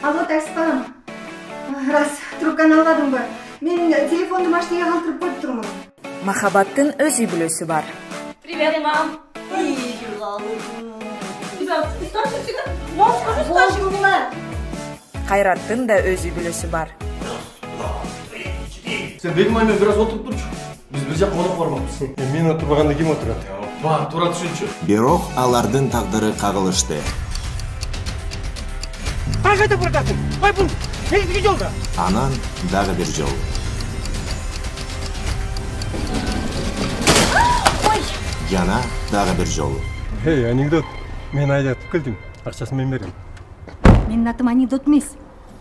Алло, таксипанам. Рас, трубканы албадыңбы? Мен телефонду машинеге калтырып коюп турмун. Махаббаттын өз үй бүлөсү бар. Привет, мам. Кайраттын да өз үй бүлөсү бар. Сен Бегим аймен бир аз отуруп турчу. Биз бир жакка конок бармакпыз. Мен отурбаганда ким отурат? Бар, тура түшүнчү. Бирок алардын тагдыры кагылышты. Кайда буратасың? Ой, бул негизги жолда. Анан дагы бир жол. Жана дагы бир жол. Эй, анекдот. Мен айтып келдим. Акчасын мен берем. Менин атым анекдот эмес.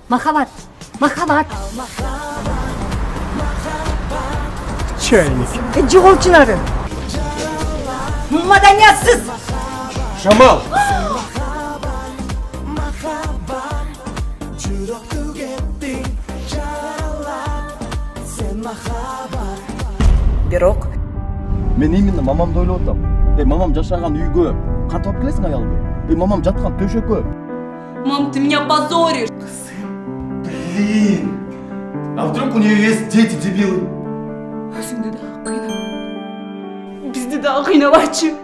Махаббат. Махаббат. Чайник. Жоголчулары. Маданиятсыз. Шамал. Бирок Мен именно мамамды ойлоп атам. Мамам жашаган үйгө кантип алып келесиң аялды? Мамам жаткан төшөккө. Мам, ты меня позоришь. Блин. А вдруг у нее есть дети, дебилы? Өзіңді дағы қинап. Бізді дағы қинаватшы.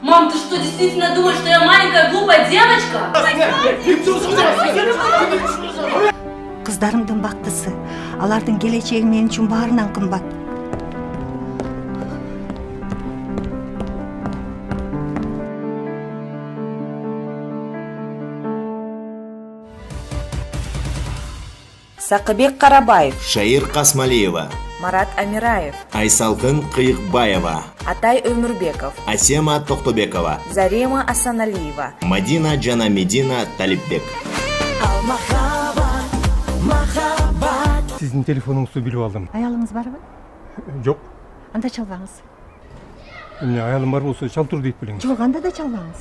Мам, ты что, действительно думаешь, что я маленькая глупая девочка? Кыздарымдын бактысы. Алардын келечеги мен үчүн баарынан кымбат. Сакыбек Карабаев, Шайыр Касмалиева, Марат Амираев, Айсалкын Кыйыкбаева, Атай Өмүрбеков, Асема Токтобекова, Зарима Асаналиева. Мадина Джанамедина Талипбек. Сиздин телефонуңузду билип алдым. Аялыңыз барбы? Жок. Анда чалбаңыз. Эмне аялым бар болсо чал тур дейт белең. Жок, анда да чалбаңыз.